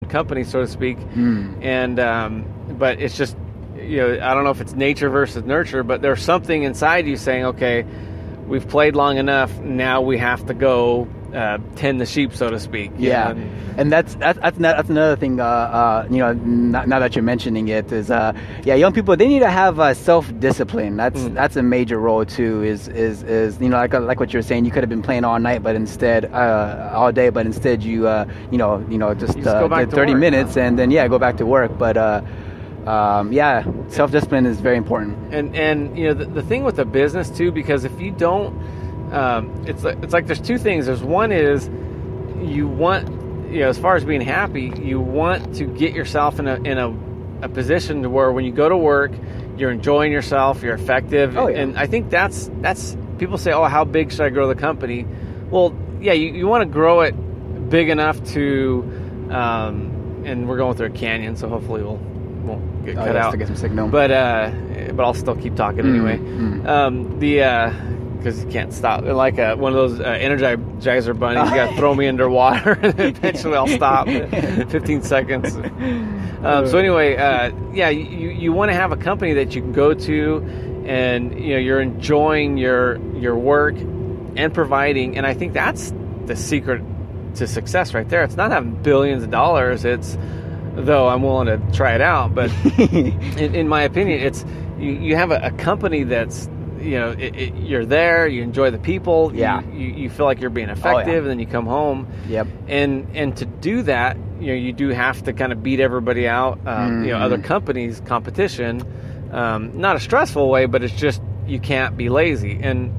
company, so to speak. And but it's just, I don't know if it's nature versus nurture, but there's something inside you saying, okay, we've played long enough, now we have to go tend the sheep, so to speak. And that's another thing. Now that you're mentioning it, is young people, they need to have self-discipline. That's a major role too. Is like what you're saying. You could have been playing all night, but instead all day, but instead you just get 30 minutes and then go back to work. But self-discipline is very important. And the thing with the business too, because if you don't, it's like there's two things. There's one is you want, as far as being happy, you want to get yourself in a position to where when you go to work, you're enjoying yourself, you're effective. And I think that's people say, how big should I grow the company? Well, you want to grow it big enough to, and we're going through a canyon, so hopefully won't get cut out to get some signal. But I'll still keep talking anyway. Because you can't stop. Like one of those Energizer bunnies, you got to throw me underwater, and eventually I'll stop. 15 seconds. So anyway, you want to have a company that you can go to, and you're enjoying your work and providing. And I think that's the secret to success right there. It's not having billions of dollars. It's, though I'm willing to try it out, but in my opinion, it's you have a company that's, you're there, you enjoy the people, you feel like you're being effective, and then you come home. And to do that, you do have to kind of beat everybody out, other companies, competition, not a stressful way, but it's just, you can't be lazy. And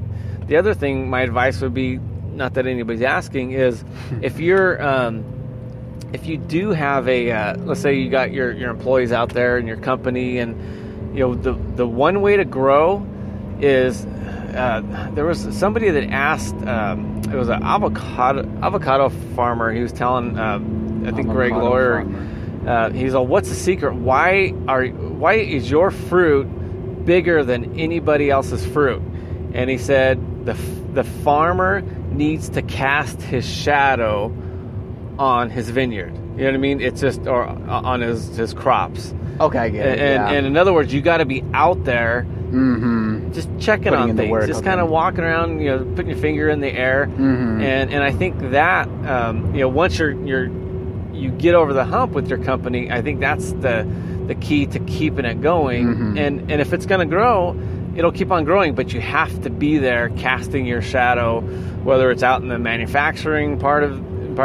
the other thing, my advice would be, not that anybody's asking, is if you do have let's say you got your employees out there in your company, and the one way to grow is, there was somebody that asked, it was an avocado farmer. He was telling, I think Greg Lawyer, he's like, what's the secret? Why is your fruit bigger than anybody else's fruit? And he said, the farmer needs to cast his shadow on his vineyard. You know what I mean? It's just, or on his crops. Okay, I get it. And in other words, you got to be out there, just checking on things, just kind of walking around, putting your finger in the air. And I think that once you get over the hump with your company, I think that's the key to keeping it going. And if it's going to grow, it'll keep on growing, but you have to be there casting your shadow, whether it's out in the manufacturing part of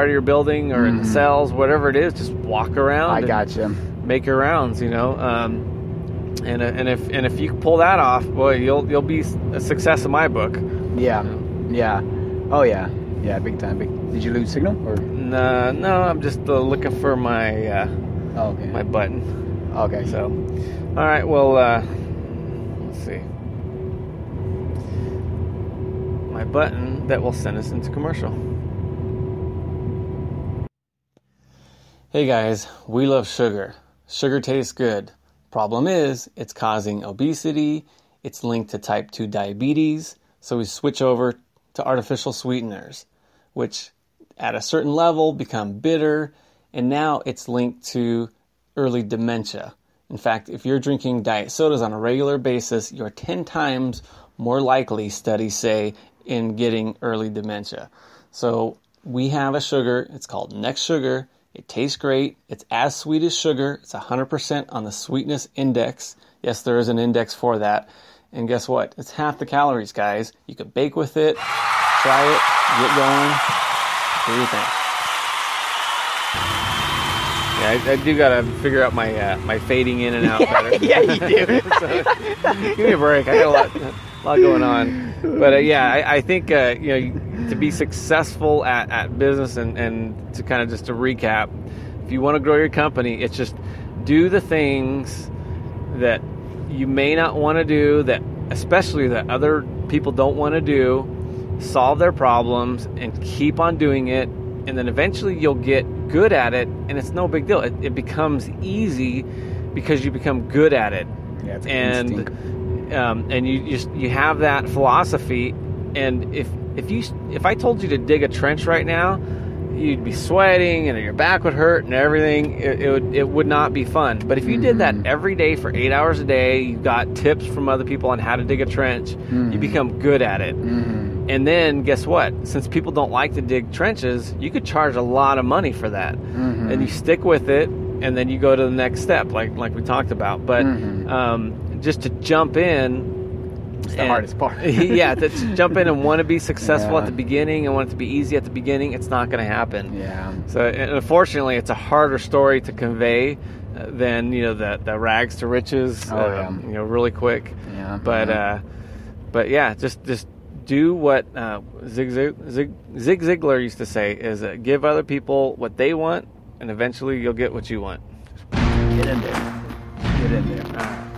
your building or in the cells, whatever it is. Just walk around. I gotcha. Make your rounds, and if you pull that off, boy, you'll be a success in my book. Yeah. Oh yeah, big time. Did you lose signal or? No, I'm just looking for my my button. Okay. So, all right. Well, let's see. My button that will send us into commercial. Hey guys, we love sugar. Sugar tastes good. Problem is, it's causing obesity, it's linked to type 2 diabetes, so we switch over to artificial sweeteners, which at a certain level become bitter, and now it's linked to early dementia. In fact, if you're drinking diet sodas on a regular basis, you're 10 times more likely, studies say, in getting early dementia. So we have a sugar, it's called Next Sugar. It tastes great. It's as sweet as sugar. It's 100% on the sweetness index. Yes, there is an index for that. And guess what? It's half the calories, guys. You can bake with it, try it, get going. What do you think? Yeah, I do gotta figure out my fading in and out better. Yeah, you do. So, give me a break. I got a lot going on. But I think to be successful at business and to kind of just to recap, if you want to grow your company, it's just do the things that you may not want to do, that especially that other people don't want to do. Solve their problems and keep on doing it, and then eventually you'll get good at it, and it's no big deal. It becomes easy because you become good at it. Yeah, it's instinct. And you have that philosophy. And if I told you to dig a trench right now, you'd be sweating and your back would hurt and everything. It would not be fun. But if you did that every day for 8 hours a day, you got tips from other people on how to dig a trench, you become good at it. And then guess what? Since people don't like to dig trenches, you could charge a lot of money for that. And you stick with it, and then you go to the next step, like we talked about. But just to jump in, it's the hardest part. Yeah, to jump in and want to be successful at the beginning and want it to be easy at the beginning, it's not going to happen. Yeah. So unfortunately, it's a harder story to convey than the rags to riches. Really quick. Yeah. But yeah, just do what Zig Ziglar used to say: is give other people what they want, and eventually you'll get what you want. Get in there. Get in there.